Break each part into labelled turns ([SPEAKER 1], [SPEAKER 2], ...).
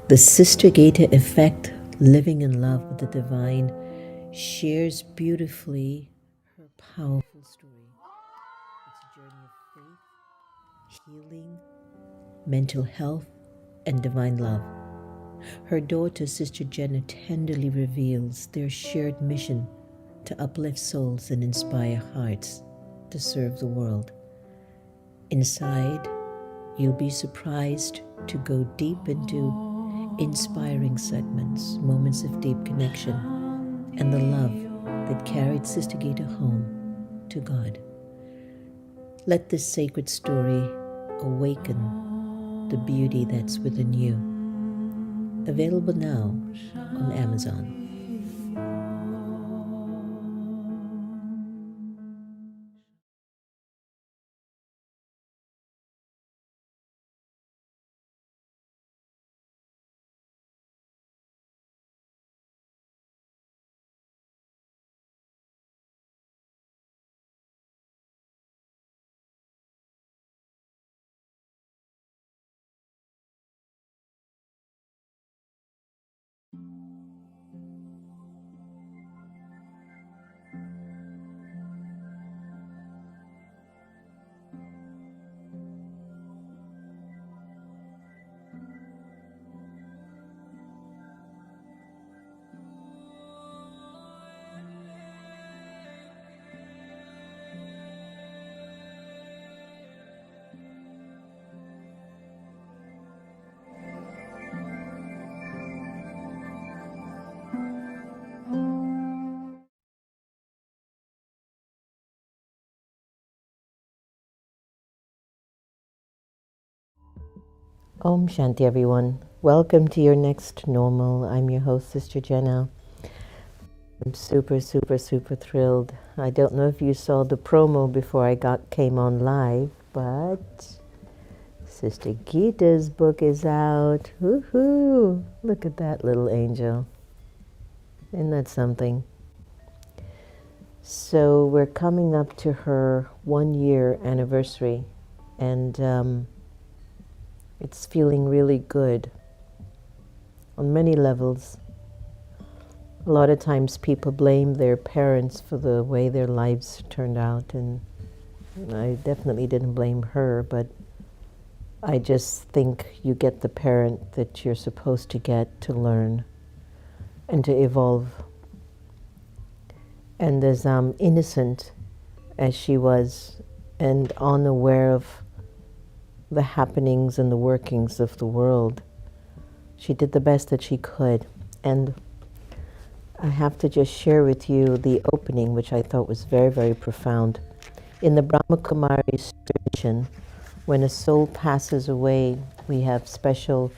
[SPEAKER 1] The Sister Gita effect, living in love with the divine, shares beautifully her powerful story. It's a journey of faith, healing, mental health, and divine love. Her daughter, Sister Jenna, tenderly reveals their shared mission to uplift souls and inspire hearts to serve the world. Inside, you'll be surprised to go deep into inspiring segments, moments of deep connection, and the love that carried Sister Gita home to God. Let this sacred story awaken the beauty that's within you. Available now on Amazon. Om Shanti, everyone. Welcome to your next normal. I'm your host, Sister Jenna. I'm super thrilled. I don't know if you saw the promo before I came on live, but Sister Gita's book is out. Woohoo! Look at that little angel. Isn't that something? So we're coming up to her 1-year anniversary, and it's feeling really good on many levels. A lot of times people blame their parents for the way their lives turned out, and I definitely didn't blame her, but I just think you get the parent that you're supposed to get to learn and to evolve. And as innocent as she was and unaware of the happenings and the workings of the world, she did the best that she could. And I have to just share with you the opening, which I thought was very profound. In the Brahma Kumaris tradition, when a soul passes away, we have special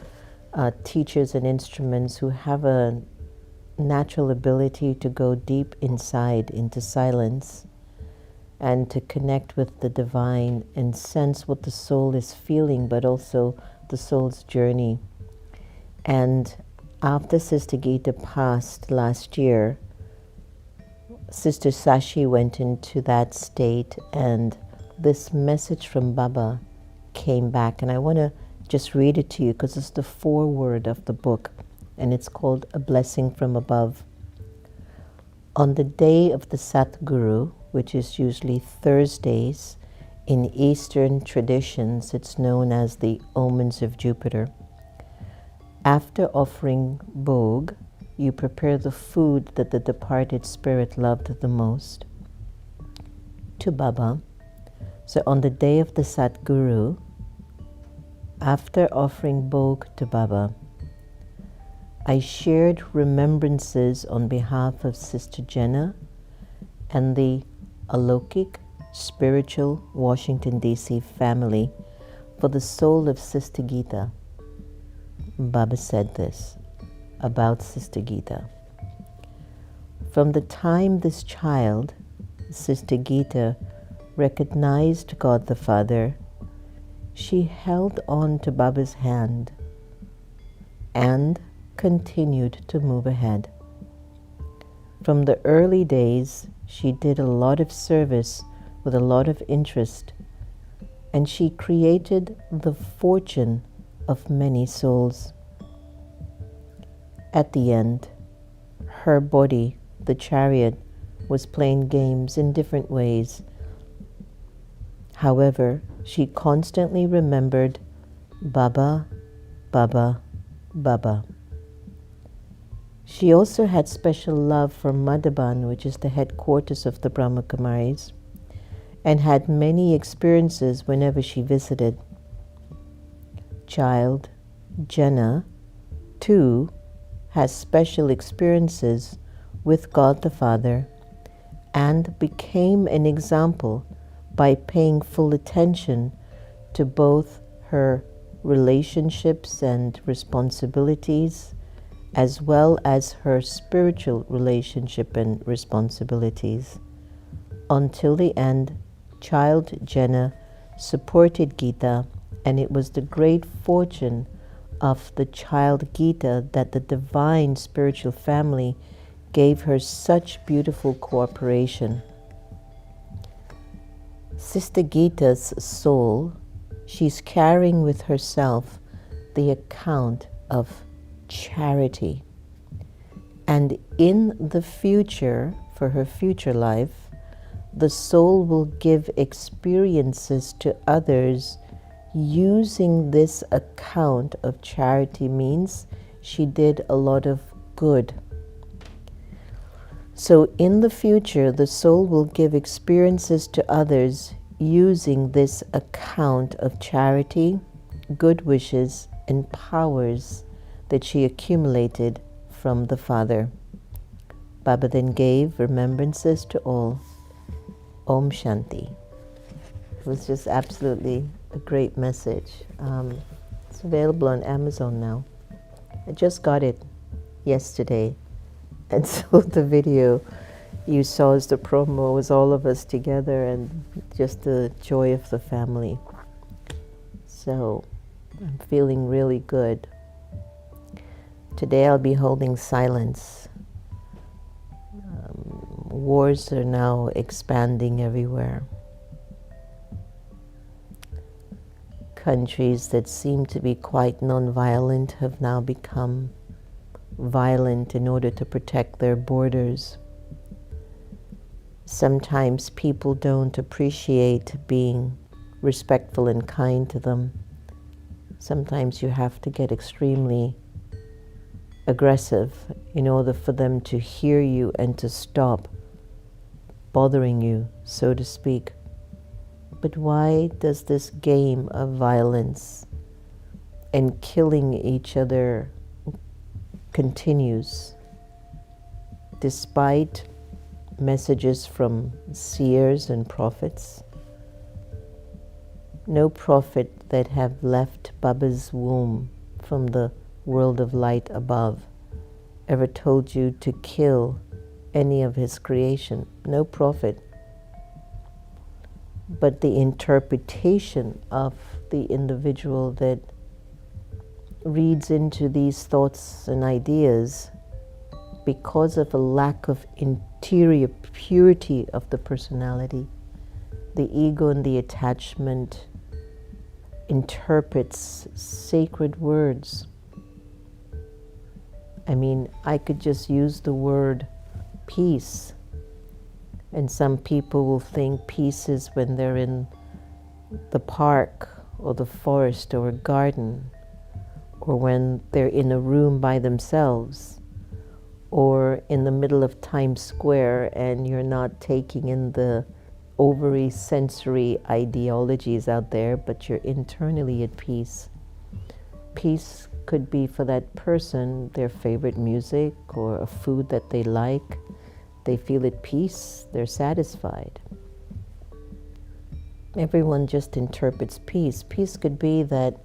[SPEAKER 1] teachers and instruments who have a natural ability to go deep inside into silence and to connect with the divine and sense what the soul is feeling, but also the soul's journey. And after Sister Gita passed last year, Sister Sashi went into that state, and this message from Baba came back. And I want to just read it to you because it's the foreword of the book, and it's called A Blessing from Above. On the day of the Satguru, which is usually Thursdays, in Eastern traditions, it's known as the Omens of Jupiter. After offering bhog, you prepare the food that the departed spirit loved the most to Baba. So on the day of the Satguru, after offering bhog to Baba, I shared remembrances on behalf of Sister Jenna and the Alokik spiritual Washington D.C. family for the soul of Sister Gita. Baba said this about Sister Gita. From the time this child, Sister Gita, recognized God the Father, she held on to Baba's hand and continued to move ahead. From the early days, she did a lot of service with a lot of interest, and she created the fortune of many souls. At the end, her body, the chariot, was playing games in different ways. However, she constantly remembered Baba, Baba, Baba. She also had special love for Madhaban, which is the headquarters of the Brahma Kumaris, and had many experiences whenever she visited. Child Jenna, too, has special experiences with God the Father and became an example by paying full attention to both her relationships and responsibilities, as well as her spiritual relationship and responsibilities. Until the end, child Jenna supported Gita, and it was the great fortune of the child Gita that the divine spiritual family gave her such beautiful cooperation. Sister Gita's soul, she's carrying with herself the account of charity. And in the future, for her future life, the soul will give experiences to others using this account of charity. Means she did a lot of good. So in the future, the soul will give experiences to others using this account of charity, good wishes, and powers that she accumulated from the Father. Baba then gave remembrances to all. Om Shanti. It was just absolutely a great message. It's available on Amazon now. I just got it yesterday. And so the video you saw as the promo was all of us together and just the joy of the family. So I'm feeling really good. Today I'll be holding silence. Wars are now expanding everywhere. Countries that seem to be quite non-violent have now become violent in order to protect their borders. Sometimes people don't appreciate being respectful and kind to them. Sometimes you have to get extremely aggressive in order for them to hear you and to stop bothering you, so to speak. But why does this game of violence and killing each other continues, despite messages from seers and prophets? No prophet that have left Baba's womb from the world of light above ever told you to kill any of his creation. No prophet. But the interpretation of the individual that reads into these thoughts and ideas, because of a lack of interior purity of the personality, the ego and the attachment interprets sacred words. I mean, I could just use the word peace, and some people will think peace is when they're in the park or the forest or a garden, or when they're in a room by themselves, or in the middle of Times Square and you're not taking in the overly sensory ideologies out there, but you're internally at peace. Peace could be for that person their favorite music or a food that they like. They feel at peace, they're satisfied. Everyone just interprets peace. Peace could be that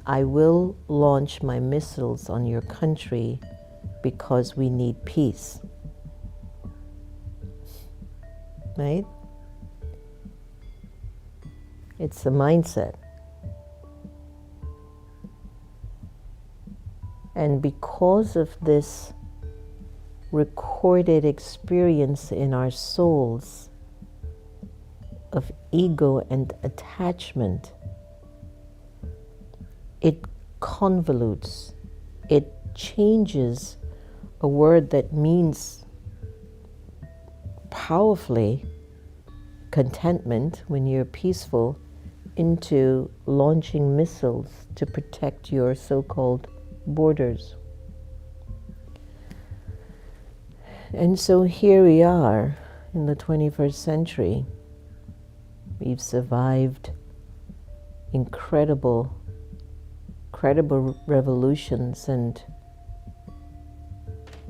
[SPEAKER 1] I will launch my missiles on your country because we need peace. Right? It's a mindset. And because of this recorded experience in our souls of ego and attachment, it convolutes, it changes a word that means powerfully contentment when you're peaceful into launching missiles to protect your so-called borders. And so here we are in the 21st century. We've survived incredible revolutions and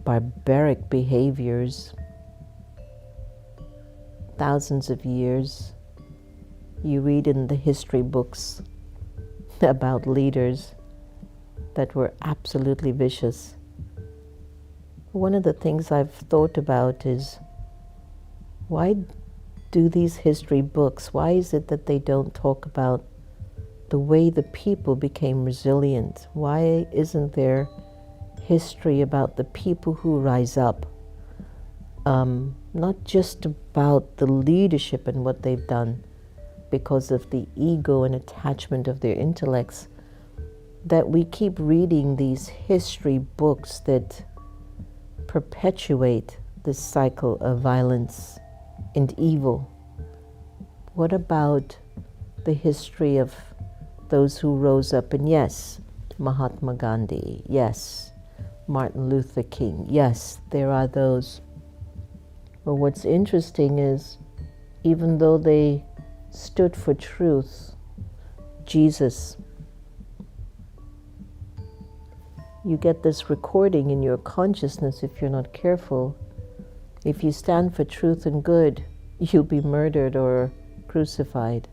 [SPEAKER 1] barbaric behaviors, thousands of years. You read in the history books about leaders that were absolutely vicious. One of the things I've thought about is, why do these history books, why is it that they don't talk about the way the people became resilient? Why isn't there history about the people who rise up? Not just about the leadership and what they've done because of the ego and attachment of their intellects, that we keep reading these history books that perpetuate this cycle of violence and evil. What about the history of those who rose up? And yes, Mahatma Gandhi, yes, Martin Luther King, yes, there are those. But what's interesting is, even though they stood for truth, Jesus, you get this recording in your consciousness if you're not careful. If you stand for truth and good, you'll be murdered or crucified.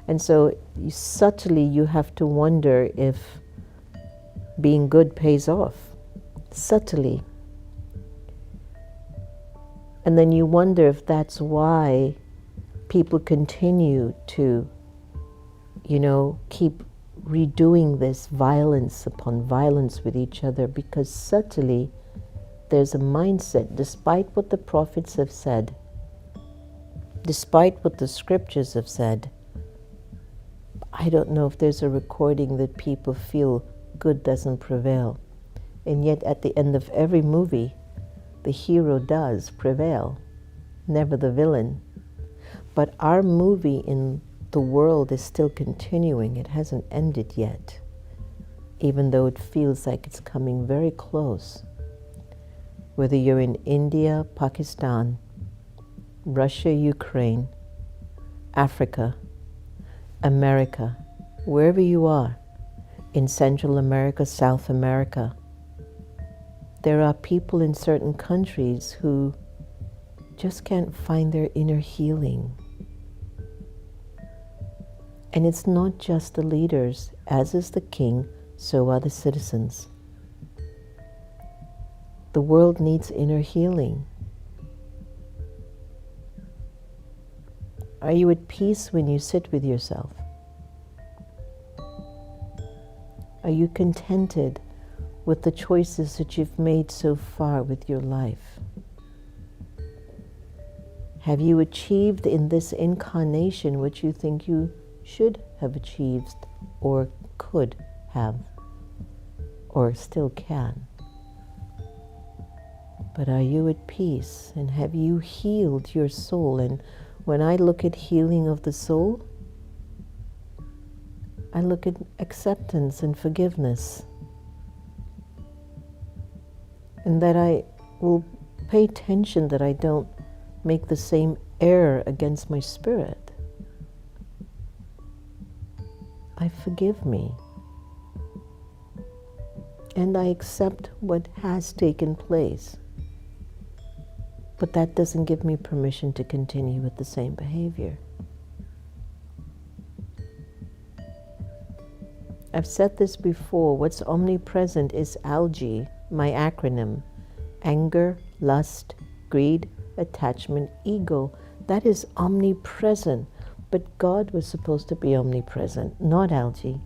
[SPEAKER 1] And so subtly you have to wonder if being good pays off. Subtly. And then you wonder if that's why people continue to, keep redoing this violence upon violence with each other, because subtly there's a mindset, despite what the prophets have said, despite what the scriptures have said. I don't know if there's a recording that people feel good doesn't prevail. And yet at the end of every movie, the hero does prevail, never the villain. But our movie in the world is still continuing. It hasn't ended yet, even though it feels like it's coming very close. Whether you're in India, Pakistan, Russia, Ukraine, Africa, America, wherever you are, in Central America, South America, there are people in certain countries who just can't find their inner healing. And it's not just the leaders. As is the king, so are the citizens. The world needs inner healing. Are you at peace when you sit with yourself? Are you contented with the choices that you've made so far with your life? Have you achieved in this incarnation what you think you should have achieved or could have or still can? But are you at peace, and have you healed your soul? And when I look at healing of the soul, I look at acceptance and forgiveness, and that I will pay attention that I don't make the same error against my spirit. I forgive me, and I accept what has taken place. But that doesn't give me permission to continue with the same behavior. I've said this before. What's omnipresent is algae, my acronym: anger, lust, greed, attachment, ego. That is omnipresent. But God was supposed to be omnipresent, not algae.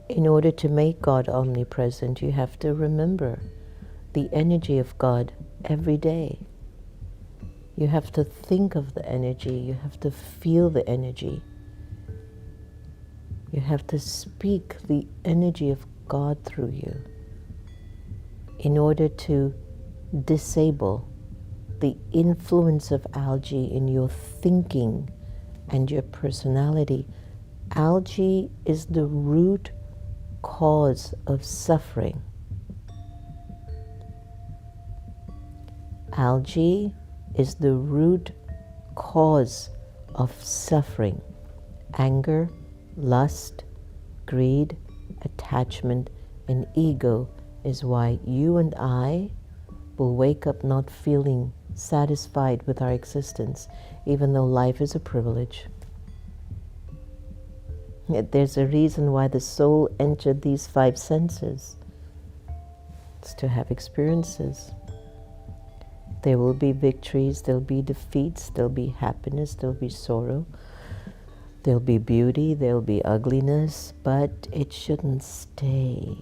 [SPEAKER 1] In order to make God omnipresent, you have to remember the energy of God every day. You have to think of the energy. You have to feel the energy. You have to speak the energy of God through you in order to disable the influence of algae in your thinking and your personality. Algae is the root cause of suffering. Algae is the root cause of suffering. Anger, lust, greed, attachment, and ego is why you and I will wake up not feeling satisfied with our existence, even though life is a privilege. Yet there's a reason why the soul entered these 5 senses. It's to have experiences. There will be victories, there'll be defeats, there'll be happiness, there'll be sorrow, there'll be beauty, there'll be ugliness, but it shouldn't stay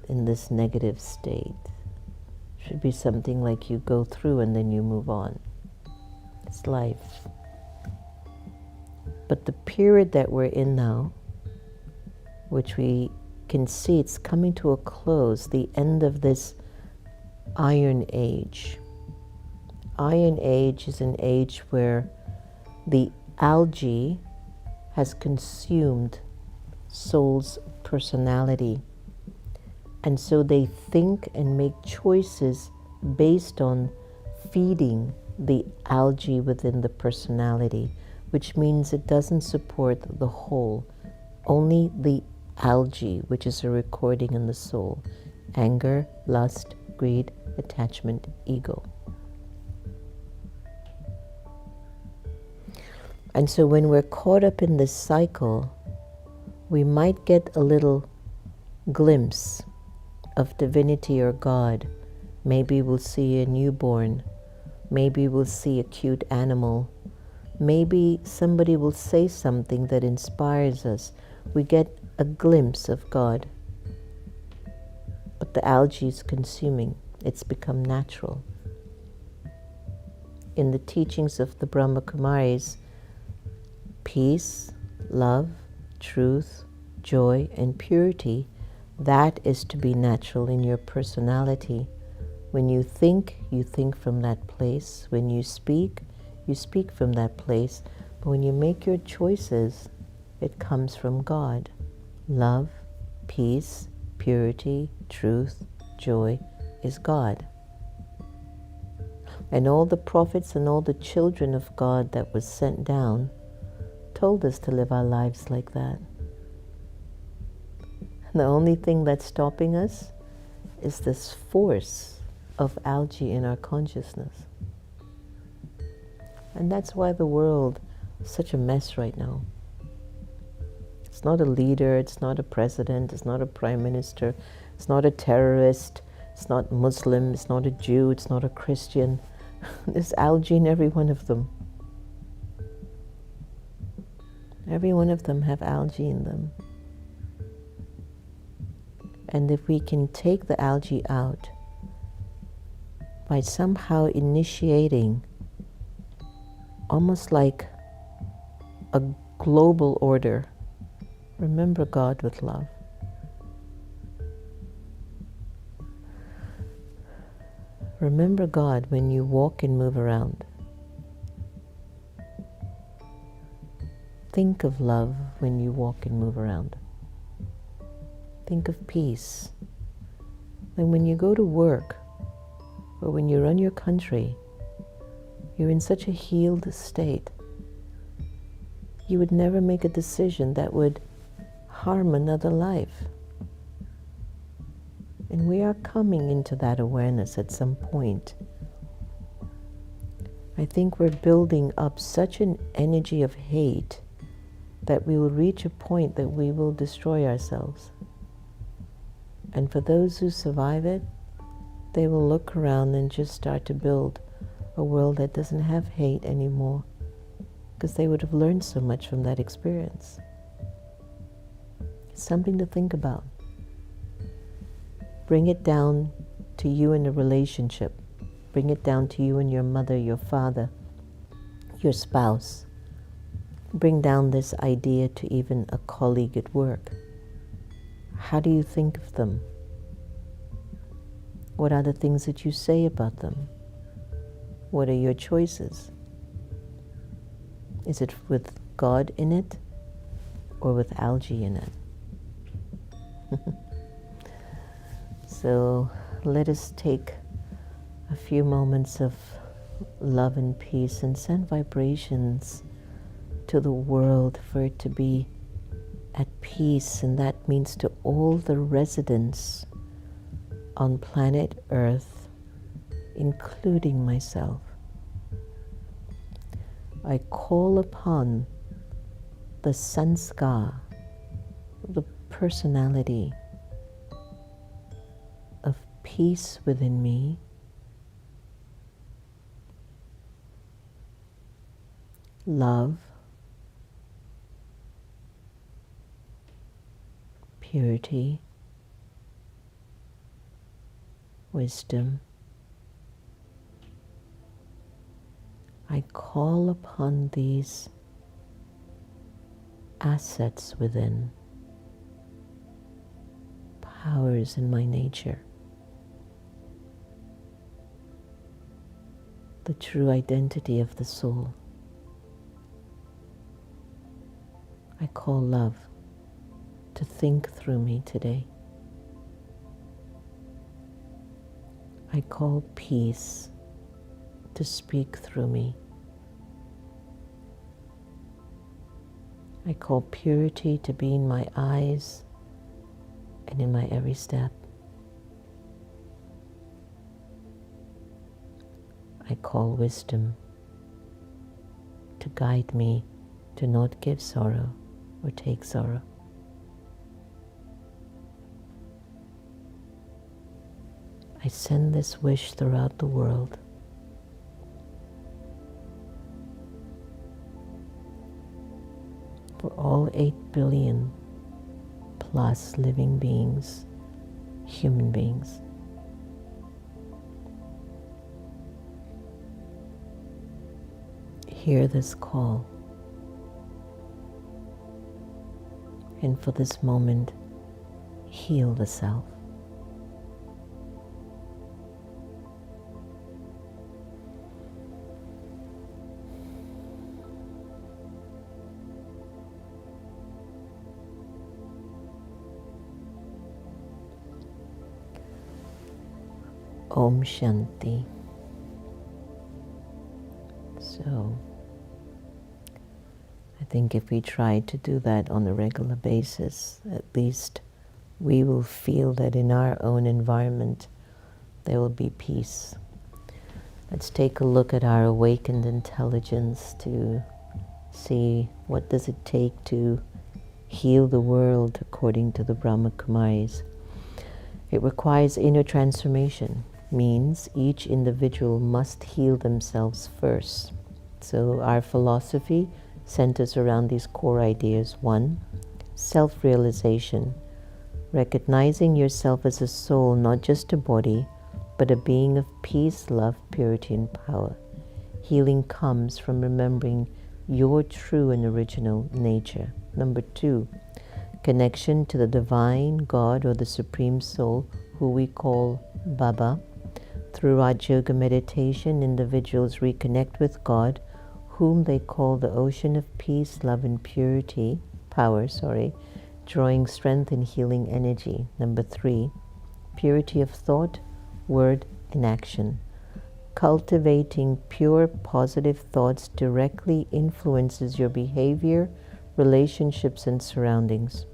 [SPEAKER 1] in this negative state. It should be something like you go through and then you move on. It's life. But the period that we're in now, which we can see it's coming to a close, the end of this Iron Age. Iron Age is an age where the algae has consumed soul's personality. And so they think and make choices based on feeding the algae within the personality, which means it doesn't support the whole, only the algae, which is a recording in the soul. Anger, lust, greed, attachment, ego. And so when we're caught up in this cycle, we might get a little glimpse of divinity or God. Maybe we'll see a newborn. Maybe we'll see a cute animal. Maybe somebody will say something that inspires us. We get a glimpse of God. But the algae is consuming. It's become natural. In the teachings of the Brahma Kumaris, peace, love, truth, joy, and purity, that is to be natural in your personality. When you think from that place. When you speak from that place. But when you make your choices, it comes from God. Love, peace, purity, truth, joy is God. And all the prophets and all the children of God that was sent down told us to live our lives like that. And the only thing that's stopping us is this force of algae in our consciousness. And that's why the world is such a mess right now. It's not a leader, it's not a president, it's not a prime minister, it's not a terrorist, it's not Muslim, it's not a Jew, it's not a Christian. There's algae in every one of them. Every one of them have algae in them. And if we can take the algae out by somehow initiating almost like a global order, remember God with love. Remember God when you walk and move around. Think of love when you walk and move around. Think of peace. And when you go to work, or when you run your country, you're in such a healed state. You would never make a decision that would harm another life. And we are coming into that awareness at some point. I think we're building up such an energy of hate that we will reach a point that we will destroy ourselves. And for those who survive it, they will look around and just start to build a world that doesn't have hate anymore, because they would have learned so much from that experience. It's something to think about. Bring it down to you in a relationship. Bring it down to you and your mother, your father, your spouse. Bring down this idea to even a colleague at work. How do you think of them? What are the things that you say about them? What are your choices? Is it with God in it or with algae in it? So let us take a few moments of love and peace and send vibrations to the world for it to be at peace, and that means to all the residents on planet Earth, including myself. I call upon the sanskar, the personality of peace within me, love, purity, wisdom. I call upon these assets within, powers in my nature, the true identity of the soul. I call love to think through me today. I call peace to speak through me. I call purity to be in my eyes and in my every step. I call wisdom to guide me to not give sorrow or take sorrow. I send this wish throughout the world. For all 8 billion plus living beings, human beings. Hear this call. And for this moment, heal the self. Om Shanti. So, I think if we try to do that on a regular basis, at least we will feel that in our own environment there will be peace. Let's take a look at our awakened intelligence to see what does it take to heal the world according to the Brahma Kumaris. It requires inner transformation, means each individual must heal themselves first. So our philosophy centers around these core ideas. 1, self-realization, recognizing yourself as a soul, not just a body, but a being of peace, love, purity, and power. Healing comes from remembering your true and original nature. Number 2, connection to the divine God or the Supreme Soul, who we call Baba. Through Raj Yoga meditation, individuals reconnect with God, whom they call the ocean of peace, love, and power, drawing strength and healing energy. Number 3, purity of thought, word, and action. Cultivating pure, positive thoughts directly influences your behavior, relationships, and surroundings.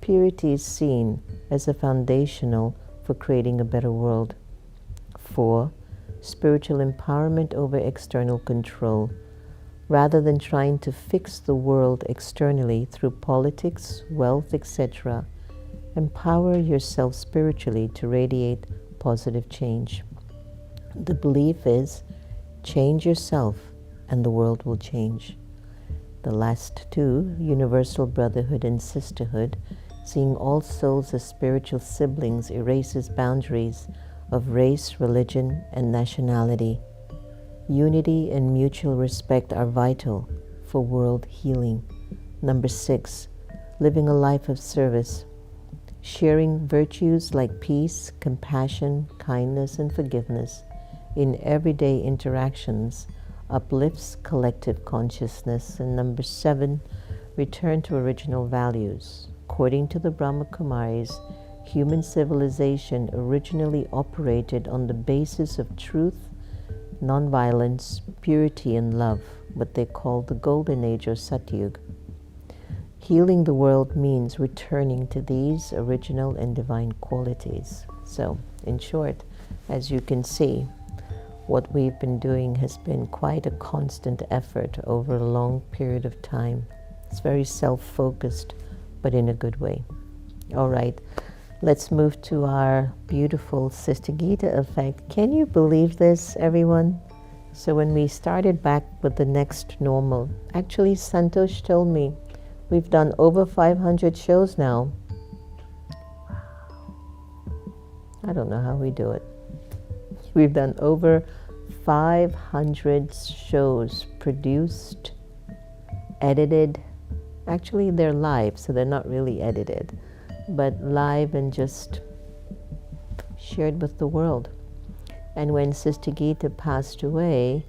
[SPEAKER 1] Purity is seen as a foundational for creating a better world. 4, spiritual empowerment over external control. Rather than trying to fix the world externally through politics, wealth, etc., empower yourself spiritually to radiate positive change. The belief is, change yourself and the world will change. The last 2, universal brotherhood and sisterhood, seeing all souls as spiritual siblings erases boundaries of race, religion, and nationality. Unity and mutual respect are vital for world healing. Number 6, living a life of service. Sharing virtues like peace, compassion, kindness, and forgiveness in everyday interactions uplifts collective consciousness. And number 7, return to original values. According to the Brahma Kumaris, human civilization originally operated on the basis of truth, nonviolence, purity, and love, what they call the Golden Age or Satyug. Healing the world means returning to these original and divine qualities. So, in short, as you can see, what we've been doing has been quite a constant effort over a long period of time. It's very self-focused, but in a good way. All right, let's move to our beautiful Sister Gita effect. Can you believe this, everyone? So when we started back with the next normal, actually Santosh told me we've done over 500 shows now. I don't know how we do it. We've done over 500 shows produced, edited. Actually, they're live, so they're not really edited, but live and just shared with the world. And when Sister Gita passed away,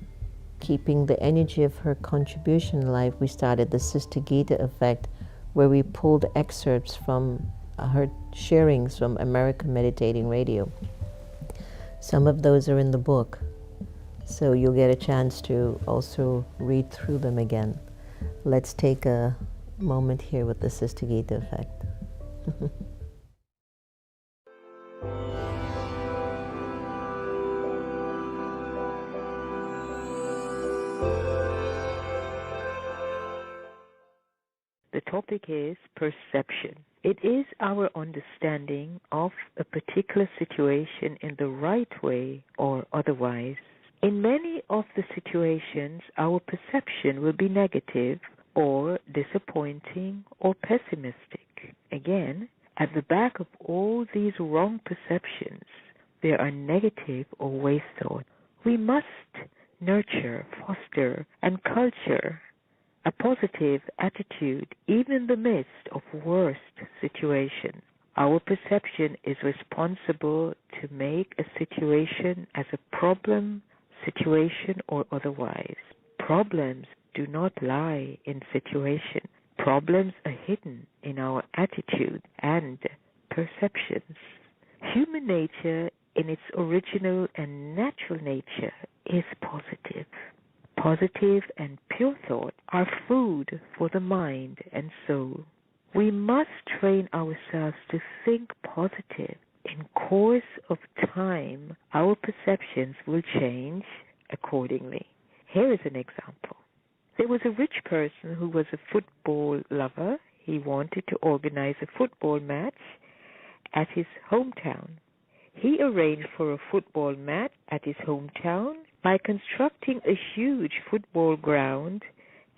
[SPEAKER 1] keeping the energy of her contribution alive, we started the Sister Gita effect, where we pulled excerpts from her sharings from American Meditating Radio. Some of those are in the book, so you'll get a chance to also read through them again. Let's take a moment here with the Sister Gita effect.
[SPEAKER 2] The topic is perception. It is our understanding of a particular situation in the right way or otherwise. In many of the situations, our perception will be negative or disappointing or pessimistic. Again, at the back of all these wrong perceptions, there are negative or waste thoughts. We must nurture, foster, and culture a positive attitude even in the midst of worst situations. Our perception is responsible to make a situation as a problem, situation, or otherwise. Problems do not lie in situation. Problems are hidden in our attitude and perceptions. Human nature, in its original and natural nature, is positive. Positive and pure thought are food for the mind and soul. We must train ourselves to think positive. In course of time, our perceptions will change accordingly. Here is an example. There was a rich person who was a football lover. He wanted to organize a football match at his hometown. He arranged for a football match at his hometown by constructing a huge football ground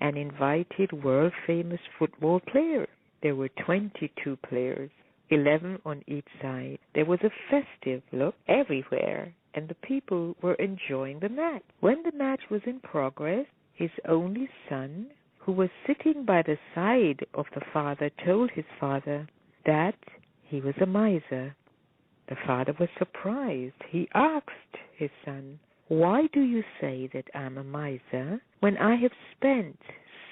[SPEAKER 2] and invited world-famous football players. There were 22 players, 11 on each side. There was a festive look everywhere, and the people were enjoying the match. When the match was in progress, his only son, who was sitting by the side of the father, told his father that he was a miser. The father was surprised. He asked his son, "Why do you say that I'm a miser when I have spent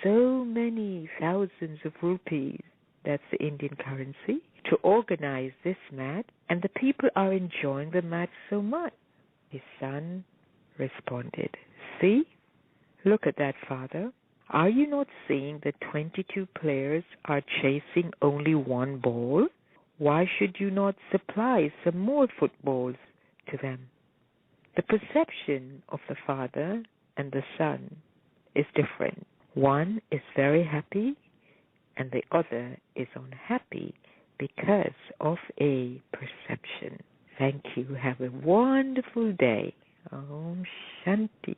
[SPEAKER 2] so many thousands of rupees," that's the Indian currency, "to organize this match, and the people are enjoying the match so much?" His son responded, "See, look at that, father. Are you not seeing that 22 players are chasing only one ball? Why should you not supply some more footballs to them?" The perception of the father and the son is different. One is very happy and the other is unhappy because of a perception. Thank you. Have a wonderful day. Om Shanti.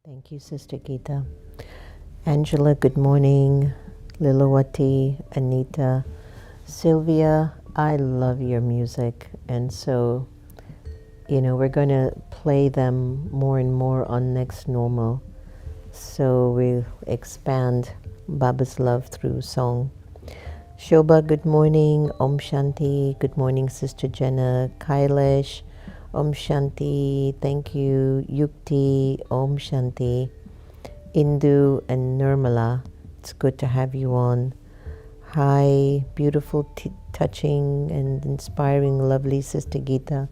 [SPEAKER 1] Thank Thank you, Sister Gita. Angela, good morning. Lilawati, Anita, Sylvia, I love your music. And so, we're going to play them more and more on Next Normal. So we'll expand Baba's love through song. Shobha, good morning. Om Shanti. Good morning, Sister Jenna. Kailash, Om Shanti. Thank you. Yukti, Om Shanti. Indu and Nirmala, it's good to have you on. Hi, beautiful, touching and inspiring, lovely Sister Gita.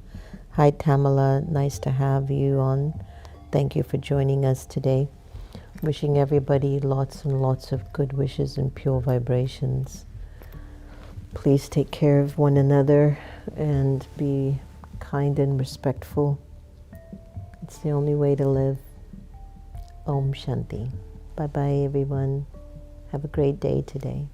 [SPEAKER 1] Hi, Tamala, nice to have you on. Thank you for joining us today. Wishing everybody lots and lots of good wishes and pure vibrations. Please take care of one another and be kind and respectful. It's the only way to live. Om Shanti. Bye-bye, everyone. Have a great day today.